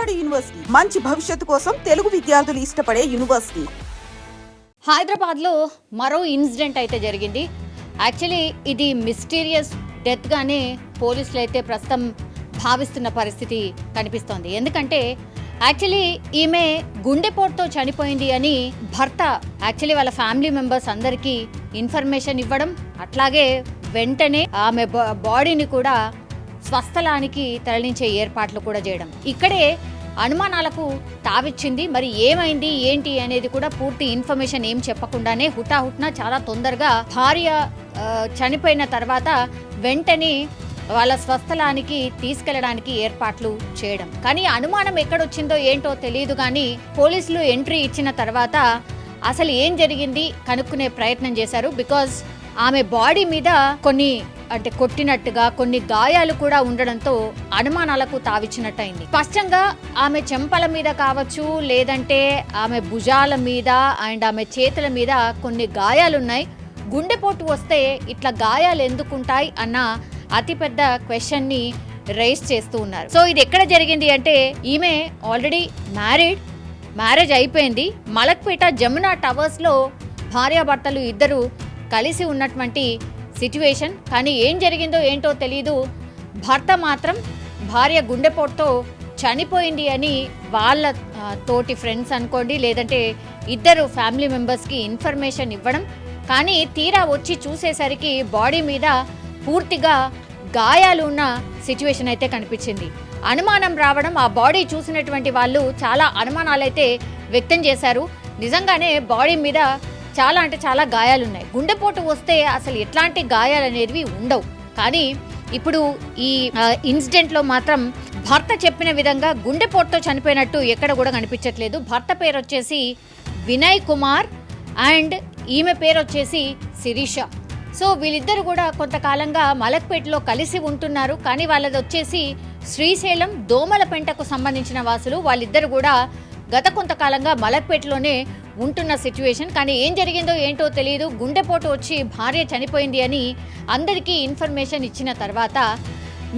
Vijayawada university మంచి భవిష్యత్తు కోసం తెలుగు విద్యార్థులు ఇష్టపడే యూనివర్సిటీ. హైదరాబాద్లో మరో ఇన్సిడెంట్ అయితే జరిగింది. యాక్చువల్లీ ఇది మిస్టీరియస్ డెత్ గానే పోలీసులు అయితే ప్రస్తుతం భావిస్తున్న పరిస్థితి కనిపిస్తోంది. ఎందుకంటే యాక్చువల్లీ ఈమె గుండెపోటుతో చనిపోయింది అని భర్త యాక్చువల్లీ వాళ్ళ ఫ్యామిలీ మెంబర్స్ అందరికీ ఇన్ఫర్మేషన్ ఇవ్వడం, అట్లాగే వెంటనే ఆమె బాడీని కూడా స్వస్థలానికి తరలించే ఏర్పాట్లు కూడా చేయడం ఇక్కడే అనుమానాలకు తావిచ్చింది. మరి ఏమైంది ఏంటి అనేది కూడా పూర్తి ఇన్ఫర్మేషన్ ఏం చెప్పకుండానే హుటాహుట్న చాలా తొందరగా భార్య చనిపోయిన తర్వాత వెంటనే వాళ్ళ స్వస్థలానికి తీసుకెళ్లడానికి ఏర్పాట్లు చేయడం. కానీ అనుమానం ఎక్కడొచ్చిందో ఏంటో తెలియదు. కానీ పోలీసులు ఎంట్రీ ఇచ్చిన తర్వాత అసలు ఏం జరిగింది కనుక్కునే ప్రయత్నం చేశారు. బికాజ్ ఆమె బాడీ మీద కొన్ని అంటే కొట్టినట్టుగా కొన్ని గాయాలు కూడా ఉండడంతో అనుమానాలకు తావిచ్చినట్టయింది. స్పష్టంగా ఆమె చెంపల మీద కావచ్చు, లేదంటే ఆమె భుజాల మీద అండ్ ఆమె చేతుల మీద కొన్ని గాయాలున్నాయి. గుండెపోటు వస్తే ఇట్లా గాయాలు ఎందుకుంటాయి అన్న అతిపెద్ద క్వశ్చన్ ని రైజ్ చేస్తూ ఉన్నారు. సో ఇది ఎక్కడ జరిగింది అంటే ఈమె ఆల్రెడీ మ్యారేజ్ అయిపోయింది. మలక్పేట జమునా టవర్స్ లో భార్యాభర్తలు ఇద్దరు కలిసి ఉన్నటువంటి సిచ్యువేషన్. కానీ ఏం జరిగిందో ఏంటో తెలీదు. భర్త మాత్రం భార్య గుండెపోటుతో చనిపోయింది అని వాళ్ళ తోటి ఫ్రెండ్స్ అనుకోండి, లేదంటే ఇద్దరు ఫ్యామిలీ మెంబర్స్కి ఇన్ఫర్మేషన్ ఇవ్వడం. కానీ తీరా వచ్చి చూసేసరికి బాడీ మీద పూర్తిగా గాయాలు ఉన్న సిచ్యువేషన్ అయితే కనిపించింది. అనుమానం రావడం, ఆ బాడీ చూసినటువంటి వాళ్ళు చాలా అనుమానాలైతే వ్యక్తం చేశారు. నిజంగానే బాడీ మీద చాలా అంటే చాలా గాయాలున్నాయి. గుండెపోటు వస్తే అసలు ఎట్లాంటి గాయాలు అనేవి ఉండవు. కానీ ఇప్పుడు ఈ ఇన్సిడెంట్లో మాత్రం భర్త చెప్పిన విధంగా గుండెపోటుతో చనిపోయినట్టు ఎక్కడ కూడా కనిపించట్లేదు. భర్త పేరు వచ్చేసి వినయ్ కుమార్ అండ్ ఈమె పేరు వచ్చేసి శిరీష. సో వీళ్ళిద్దరు కూడా కొంతకాలంగా మలక్పేటలో కలిసి ఉంటున్నారు. కానీ వాళ్ళది వచ్చేసి శ్రీశైలం దోమలపెంటకు సంబంధించిన వాసులు. వాళ్ళిద్దరు కూడా గత కొంతకాలంగా మలక్పేటలోనే ఉంటున్న సిచ్యువేషన్. కానీ ఏం జరిగిందో ఏంటో తెలియదు. గుండెపోటు వచ్చి భార్య చనిపోయింది అని అందరికీ ఇన్ఫర్మేషన్ ఇచ్చిన తర్వాత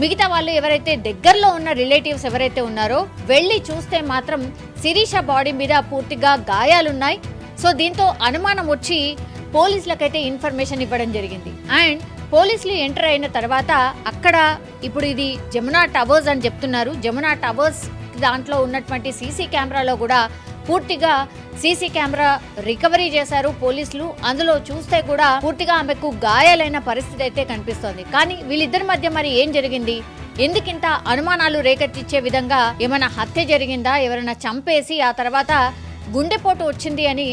మిగతా వాళ్ళు ఎవరైతే దగ్గరలో ఉన్న రిలేటివ్స్ ఎవరైతే ఉన్నారో వెళ్ళి చూస్తే మాత్రం శిరీష బాడీ మీద పూర్తిగా గాయాలున్నాయి. సో దీంతో అనుమానం వచ్చి పోలీసులకైతే ఇన్ఫర్మేషన్ ఇవ్వడం జరిగింది. అండ్ పోలీసులు ఎంటర్ అయిన తర్వాత అక్కడ ఇప్పుడు ఇది జమునా టవర్స్ అని చెప్తున్నారు. జమునా టవర్స్ దాంట్లో ఉన్నటువంటి సీసీ కెమెరాలో కూడా పూర్తిగా సీసీ కెమెరా రికవరీ చేశారు పోలీసులు. అందులో చూస్తే కూడా పూర్తిగా ఆమెకు గాయాలైన పరిస్థితి అయితే కనిపిస్తోంది. కానీ వీళ్ళిద్దరి మధ్య మరి ఏం జరిగింది, ఎందుకింత అనుమానాలు రేకెత్తిచ్చే విధంగా ఏమైనా హత్య జరిగిందా, ఎవరైనా చంపేసి ఆ తర్వాత గుండెపోటు వచ్చింది అని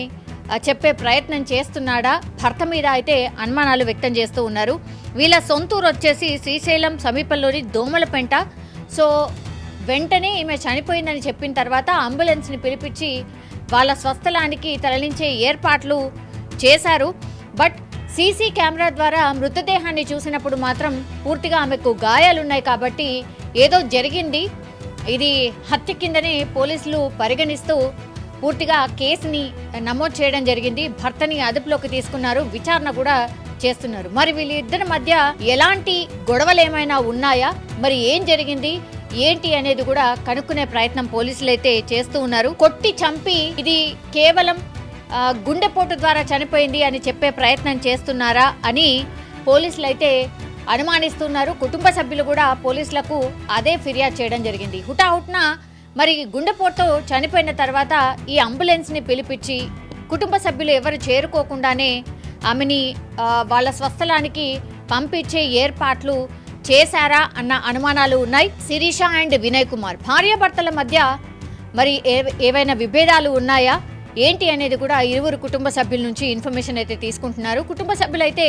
చెప్పే ప్రయత్నం చేస్తున్నాడా, భర్త మీద అయితే అనుమానాలు వ్యక్తం చేస్తూ ఉన్నారు. వీళ్ళ సొంతూరు వచ్చేసి శ్రీశైలం సమీపంలోని దోమలపెంట. సో వెంటనే ఈమె చనిపోయిందని చెప్పిన తర్వాత అంబులెన్స్ని పిలిపించి వాళ్ళ స్వస్థలానికి తరలించే ఏర్పాట్లు చేశారు. బట్ సీసీ కెమెరా ద్వారా మృతదేహాన్ని చూసినప్పుడు మాత్రం పూర్తిగా ఆమెకు గాయాలున్నాయి. కాబట్టి ఏదో జరిగింది, ఇది హత్య కిందనే పోలీసులు పరిగణిస్తూ పూర్తిగా కేసుని నమోదు చేయడం జరిగింది. భర్తని అదుపులోకి తీసుకున్నారు, విచారణ కూడా చేస్తున్నారు. మరి వీళ్ళిద్దరి మధ్య ఎలాంటి గొడవలు ఏమైనా ఉన్నాయా, మరి ఏం జరిగింది ఏంటి అనేది కూడా కనుక్కునే ప్రయత్నం పోలీసులు అయితే చేస్తూ ఉన్నారు. కొట్టి చంపి ఇది కేవలం గుండెపోటు ద్వారా చనిపోయింది అని చెప్పే ప్రయత్నం చేస్తున్నారా అని పోలీసులు అయితే అనుమానిస్తున్నారు. కుటుంబ సభ్యులు కూడా పోలీసులకు అదే ఫిర్యాదు చేయడం జరిగింది. హుటాహుట్న మరి గుండెపోటుతో చనిపోయిన తర్వాత ఈ అంబులెన్స్ని పిలిపించి కుటుంబ సభ్యులు ఎవరు చేరుకోకుండానే ఆమెని వాళ్ళ స్వస్థలానికి పంపించే ఏర్పాట్లు చేశారా అన్న అనుమానాలు ఉన్నాయి. శిరీష అండ్ వినయ్ కుమార్ భార్యాభర్తల మధ్య మరి ఏవైనా విభేదాలు ఉన్నాయా ఏంటి అనేది కూడా ఇరువురు కుటుంబ సభ్యుల నుంచి ఇన్ఫర్మేషన్ అయితే తీసుకుంటున్నారు. కుటుంబ సభ్యులైతే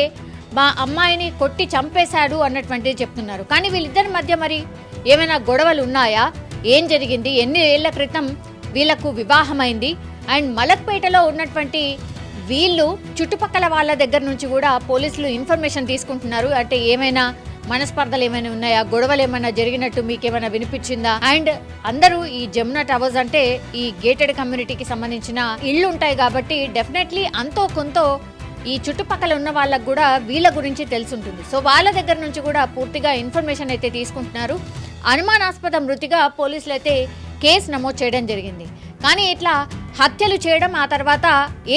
మా అమ్మాయిని కొట్టి చంపేశాడు అన్నటువంటిది చెప్తున్నారు. కానీ వీళ్ళిద్దరి మధ్య మరి ఏమైనా గొడవలు ఉన్నాయా, ఏం జరిగింది, ఎన్ని ఏళ్ల క్రితం వీళ్లకు వివాహమైంది, అండ్ మలక్పేటలో ఉన్నటువంటి వీళ్ళు చుట్టుపక్కల వాళ్ళ దగ్గర నుంచి కూడా పోలీసులు ఇన్ఫర్మేషన్ తీసుకుంటున్నారు. అంటే ఏమైనా మనస్పర్ధలు ఏమైనా ఉన్నాయా, గొడవలు ఏమైనా జరిగినట్టు మీకేమైనా వినిపించిందా. అండ్ అందరూ ఈ జమునా టవర్స్ అంటే ఈ గేటెడ్ కమ్యూనిటీకి సంబంధించిన ఇళ్ళు ఉంటాయి కాబట్టి డెఫినెట్లీ అంతో కొంత ఈ చుట్టుపక్కల ఉన్న వాళ్ళకు కూడా వీళ్ళ గురించి తెలుసుంటుంది. సో వాళ్ళ దగ్గర నుంచి కూడా పూర్తిగా ఇన్ఫర్మేషన్ అయితే తీసుకుంటున్నారు. అనుమానాస్పద మృతిగా పోలీసులు అయితే కేసు నమోదు చేయడం జరిగింది. కానీ ఇట్లా హత్యలు చేయడం, ఆ తర్వాత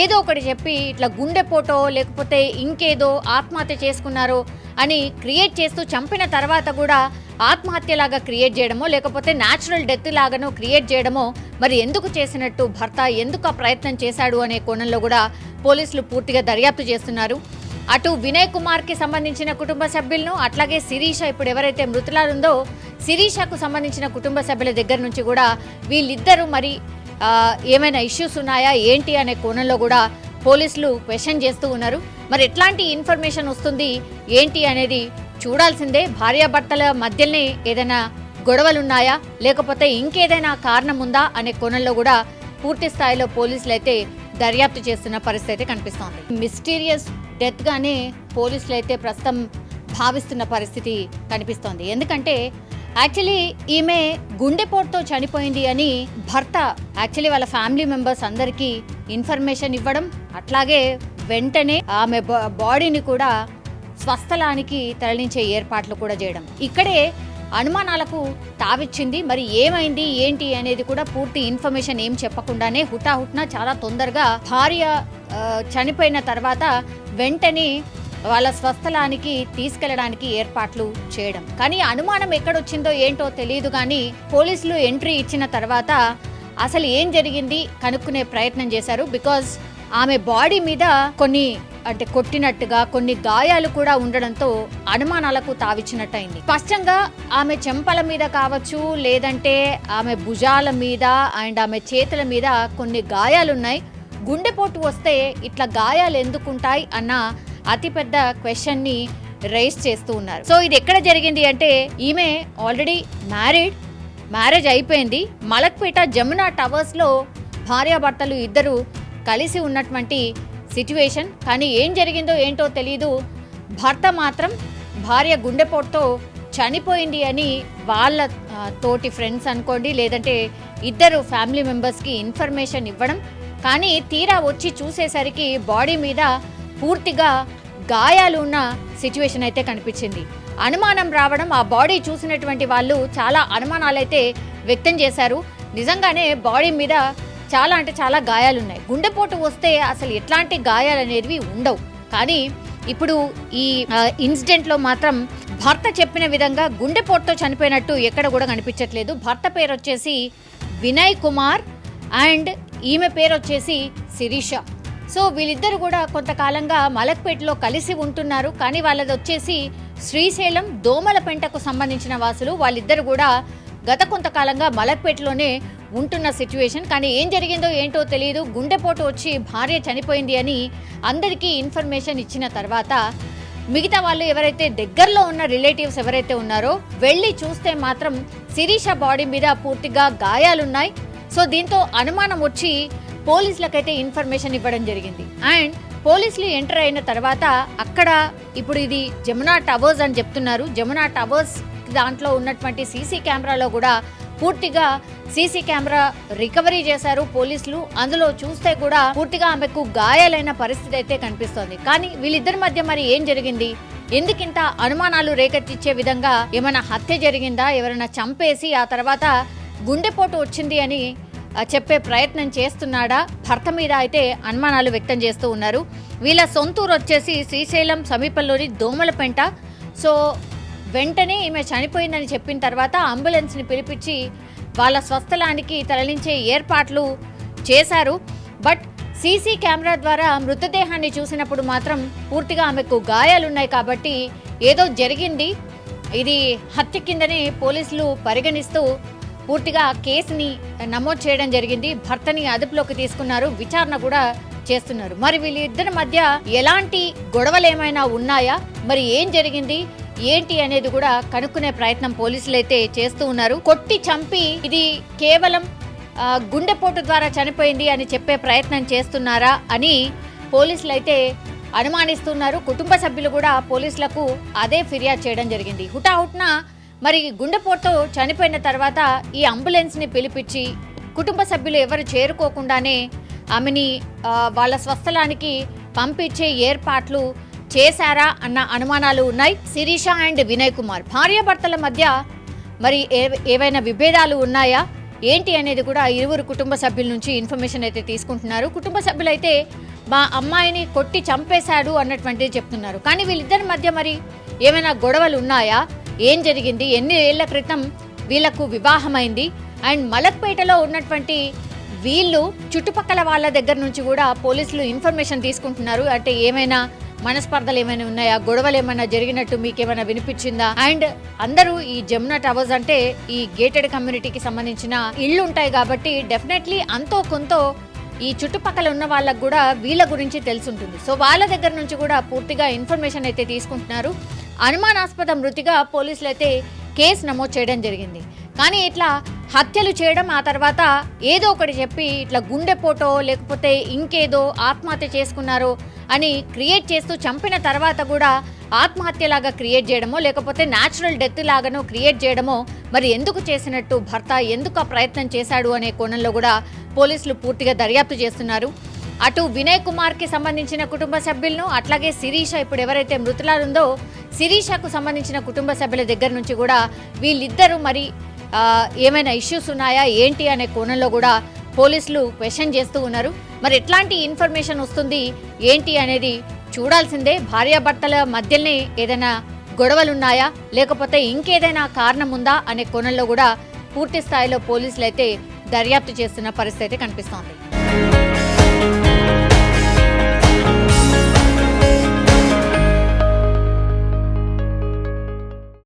ఏదో ఒకటి చెప్పి ఇట్లా గుండెపోటో లేకపోతే ఇంకేదో ఆత్మహత్య చేసుకున్నారో అని క్రియేట్ చేస్తూ చంపిన తర్వాత కూడా ఆత్మహత్యలాగా క్రియేట్ చేయడమో లేకపోతే న్యాచురల్ డెత్ లాగానో క్రియేట్ చేయడమో, మరి ఎందుకు చేసినట్టు, భర్త ఎందుకు ఆ ప్రయత్నం చేశాడు అనే కోణంలో కూడా పోలీసులు పూర్తిగా దర్యాప్తు చేస్తున్నారు. అటు వినయ్ కుమార్కి సంబంధించిన కుటుంబ సభ్యులను, అట్లాగే శిరీష ఇప్పుడు ఎవరైతే మృతురాలుందో శిరీషకు సంబంధించిన కుటుంబ సభ్యుల దగ్గర నుంచి కూడా వీళ్ళిద్దరూ మరి ఏమైనా ఇష్యూస్ ఉన్నాయా ఏంటి అనే కోణంలో కూడా పోలీసులు క్వశ్చన్ చేస్తూ ఉన్నారు. మరి ఎట్లాంటి ఇన్ఫర్మేషన్ వస్తుంది ఏంటి అనేది చూడాల్సిందే. భార్యాభర్తల మధ్యనే ఏదైనా గొడవలున్నాయా లేకపోతే ఇంకేదైనా కారణం ఉందా అనే కోణంలో కూడా పూర్తి స్థాయిలో పోలీసులు అయితే దర్యాప్తు చేస్తున్న పరిస్థితి అయితే కనిపిస్తోంది. మిస్టీరియస్ డెత్ గానే పోలీసులు అయితే ప్రస్తుతం భావిస్తున్న పరిస్థితి కనిపిస్తోంది. ఎందుకంటే యాక్చువల్లీ ఈమె గుండెపోటుతో చనిపోయింది అని భర్త యాక్చువల్లీ వాళ్ళ ఫ్యామిలీ మెంబర్స్ అందరికీ ఇన్ఫర్మేషన్ ఇవ్వడం, అట్లాగే వెంటనే ఆమె బాడీని కూడా స్వస్థలానికి తరలించే ఏర్పాట్లు కూడా చేయడం ఇక్కడే అనుమానాలకు తావిచ్చింది. మరి ఏమైంది ఏంటి అనేది కూడా పూర్తి ఇన్ఫర్మేషన్ ఏం చెప్పకుండానే హుటాహుట్న చాలా తొందరగా భార్య చనిపోయిన తర్వాత వెంటనే వాళ్ళ స్వస్థలానికి తీసుకెళ్లడానికి ఏర్పాట్లు చేయడం. కానీ అనుమానం ఎక్కడొచ్చిందో ఏంటో తెలియదు. కానీ పోలీసులు ఎంట్రీ ఇచ్చిన తర్వాత అసలు ఏం జరిగింది కనుక్కునే ప్రయత్నం చేశారు. బికాజ్ ఆమె బాడీ మీద కొన్ని అంటే కొట్టినట్టుగా కొన్ని గాయాలు కూడా ఉండడంతో అనుమానాలకు తావిచ్చినట్టయింది. స్పష్టంగా ఆమె చెంపల మీద కావచ్చు, లేదంటే ఆమె భుజాల మీద అండ్ ఆమె చేతుల మీద కొన్ని గాయాలున్నాయి. గుండెపోటు వస్తే ఇట్లా గాయాలు ఎందుకుంటాయి అన్న అతిపెద్ద క్వశ్చన్ ని రైజ్ చేస్తూ ఉన్నారు. సో ఇది ఎక్కడ జరిగింది అంటే ఈమె ఆల్రెడీ మ్యారేజ్ అయిపోయింది. మలక్పేట జమునా టవర్స్ లో భార్యాభర్తలు ఇద్దరు కలిసి ఉన్నటువంటి సిచ్యువేషన్. కానీ ఏం జరిగిందో ఏంటో తెలీదు. భర్త మాత్రం భార్య గుండెపోటుతో చనిపోయింది అని వాళ్ళ తోటి ఫ్రెండ్స్ అనుకోండి, లేదంటే ఇద్దరు ఫ్యామిలీ మెంబర్స్కి ఇన్ఫర్మేషన్ ఇవ్వడం. కానీ తీరా వచ్చి చూసేసరికి బాడీ మీద పూర్తిగా గాయాలు ఉన్న సిచ్యువేషన్ అయితే కనిపించింది. అనుమానం రావడం, ఆ బాడీ చూసినటువంటి వాళ్ళు చాలా అనుమానాలైతే వ్యక్తం చేశారు. నిజంగానే బాడీ మీద చాలా అంటే చాలా గాయాలున్నాయి. గుండెపోటు వస్తే అసలు ఎట్లాంటి గాయాలు అనేవి ఉండవు. కానీ ఇప్పుడు ఈ ఇన్సిడెంట్లో మాత్రం భర్త చెప్పిన విధంగా గుండెపోటుతో చనిపోయినట్టు ఎక్కడ కూడా కనిపించట్లేదు. భర్త పేరు వచ్చేసి వినయ్ కుమార్ అండ్ ఈమె పేరు వచ్చేసి శిరీష. సో వీళ్ళిద్దరు కూడా కొంతకాలంగా మలక్పేటలో కలిసి ఉంటున్నారు. కానీ వాళ్ళది వచ్చేసి శ్రీశైలం దోమలపెంటకు సంబంధించిన వాసులు. వాళ్ళిద్దరు కూడా గత కొంతకాలంగా మలక్పేటలోనే ఉంటున్న సిచ్యువేషన్. కానీ ఏం జరిగిందో ఏంటో తెలియదు. గుండెపోటు వచ్చి భార్య చనిపోయింది అని అందరికీ ఇన్ఫర్మేషన్ ఇచ్చిన తర్వాత మిగతా వాళ్ళు ఎవరైతే దగ్గరలో ఉన్న రిలేటివ్స్ ఎవరైతే ఉన్నారో వెళ్ళి చూస్తే మాత్రం శిరీష బాడీ మీద పూర్తిగా గాయాలున్నాయి. సో దీంతో అనుమానం వచ్చి పోలీసులకైతే ఇన్ఫర్మేషన్ ఇవ్వడం జరిగింది. అండ్ పోలీసులు ఎంటర్ అయిన తర్వాత అక్కడ ఇప్పుడు ఇది జమునా టవర్స్ అని చెప్తున్నారు. జమునా టవర్స్ దాంట్లో ఉన్నటువంటి సీసీ కెమెరాలో కూడా పూర్తిగా సీసీ కెమెరా రికవరీ చేశారు పోలీసులు. అందులో చూస్తే కూడా పూర్తిగా ఆమెకు గాయాలైన పరిస్థితి అయితే కనిపిస్తోంది. కానీ వీళ్ళిద్దరి మధ్య మరి ఏం జరిగింది, ఎందుకింత అనుమానాలు రేకెత్తిచ్చే విధంగా ఏమైనా హత్య జరిగిందా, ఎవరైనా చంపేసి ఆ తర్వాత గుండెపోటు వచ్చింది అని చెప్పే ప్రయత్నం చేస్తున్నాడా, భర్త మీద అయితే అనుమానాలు వ్యక్తం చేస్తూ ఉన్నారు. వీళ్ళ సొంతూరు వచ్చేసి శ్రీశైలం సమీపంలోని దోమలపెంట. సో వెంటనే ఈమె చనిపోయిందని చెప్పిన తర్వాత అంబులెన్స్ని పిలిపించి వాళ్ళ స్వస్థలానికి తరలించే ఏర్పాట్లు చేశారు. బట్ సీసీ కెమెరా ద్వారా మృతదేహాన్ని చూసినప్పుడు మాత్రం పూర్తిగా ఆమెకు గాయాలున్నాయి. కాబట్టి ఏదో జరిగింది, ఇది హత్య కిందనే పోలీసులు పరిగణిస్తూ పూర్తిగా కేసుని నమోదు చేయడం జరిగింది. భర్తని అదుపులోకి తీసుకున్నారు, విచారణ కూడా చేస్తున్నారు. మరి వీళ్ళిద్దరి మధ్య ఎలాంటి గొడవలు ఏమైనా ఉన్నాయా, మరి ఏం జరిగింది ఏంటి అనేది కూడా కనుక్కునే ప్రయత్నం పోలీసులు అయితే చేస్తూ ఉన్నారు. కొట్టి చంపి ఇది కేవలం గుండెపోటు ద్వారా చనిపోయింది అని చెప్పే ప్రయత్నం చేస్తున్నారా అని పోలీసులు అయితే అనుమానిస్తున్నారు. కుటుంబ సభ్యులు కూడా పోలీసులకు అదే ఫిర్యాదు చేయడం జరిగింది. హుటాహుట్న మరి గుండెపోటుతో చనిపోయిన తర్వాత ఈ అంబులెన్స్ని పిలిపించి కుటుంబ సభ్యులు ఎవరు చేరుకోకుండానే ఆమెని వాళ్ళ స్వస్థలానికి పంపించే ఏర్పాట్లు చేశారా అన్న అనుమానాలు ఉన్నాయి. శిరీష అండ్ వినయ్ కుమార్ భార్యాభర్తల మధ్య మరి ఏవైనా విభేదాలు ఉన్నాయా, ఏంటి అనేది కూడా ఇరువురు కుటుంబ సభ్యుల నుంచి ఇన్ఫర్మేషన్ అయితే తీసుకుంటున్నారు. కుటుంబ సభ్యులైతే మా అమ్మాయిని కొట్టి చంపేశాడు అన్నటువంటిది చెప్తున్నారు. కానీ వీళ్ళిద్దరి మధ్య మరి ఏమైనా గొడవలు ఉన్నాయా, ఏం జరిగింది, ఎన్ని ఏళ్ల క్రితం వీళ్లకు వివాహమైంది, అండ్ మలక్పేటలో ఉన్నటువంటి వీళ్ళు చుట్టుపక్కల వాళ్ళ దగ్గర నుంచి కూడా పోలీసులు ఇన్ఫర్మేషన్ తీసుకుంటున్నారు. అంటే ఏమైనా మనస్పర్ధలు ఏమైనా ఉన్నాయా, గొడవలు ఏమైనా జరిగినట్టు మీకేమైనా వినిపించిందా, అండ్ అందరూ ఈ జమునా టవర్స్ అంటే ఈ గేటెడ్ కమ్యూనిటీకి సంబంధించిన ఇళ్ళు ఉంటాయి కాబట్టి డెఫినెట్లీ అంతో కొంత ఈ చుట్టుపక్కల ఉన్న వాళ్ళకు కూడా వీళ్ళ గురించి తెలుసుంటుంది. సో వాళ్ళ దగ్గర నుంచి కూడా పూర్తిగా ఇన్ఫర్మేషన్ అయితే తీసుకుంటున్నారు. అనుమానాస్పద మృతిగా పోలీసులు అయితే కేసు నమోదు చేయడం జరిగింది. కానీ ఇట్లా హత్యలు చేయడం, ఆ తర్వాత ఏదో ఒకటి చెప్పి ఇట్లా గుండెపోటో లేకపోతే ఇంకేదో ఆత్మహత్య చేసుకున్నారో అని క్రియేట్ చేస్తూ చంపిన తర్వాత కూడా ఆత్మహత్యలాగా క్రియేట్ చేయడమో లేకపోతే న్యాచురల్ డెత్ లాగానో క్రియేట్ చేయడమో, మరి ఎందుకు చేసినట్టు, భర్త ఎందుకు ఆ ప్రయత్నం చేశాడు అనే కోణంలో కూడా పోలీసులు పూర్తిగా దర్యాప్తు చేస్తున్నారు. అటు వినయ్ కుమార్కి సంబంధించిన కుటుంబ సభ్యులను, అట్లాగే శిరీష ఇప్పుడు ఎవరైతే మృతులారుందో శిరీషకు సంబంధించిన కుటుంబ సభ్యుల దగ్గర నుంచి కూడా వీళ్ళిద్దరూ మరి ఏమైనా ఇష్యూస్ ఉన్నాయా ఏంటి అనే కోణంలో కూడా పోలీసులు క్వశ్చన్ చేస్తూ ఉన్నారు. మరి ఎట్లాంటి ఇన్ఫర్మేషన్ వస్తుంది ఏంటి అనేది చూడాల్సిందే. భార్యాభర్తల మధ్యనే ఏదైనా గొడవలున్నాయా లేకపోతే ఇంకేదైనా కారణం ఉందా అనే కోణంలో కూడా పూర్తి స్థాయిలో పోలీసులు అయితే దర్యాప్తు చేస్తున్న పరిస్థితి కనిపిస్తోంది.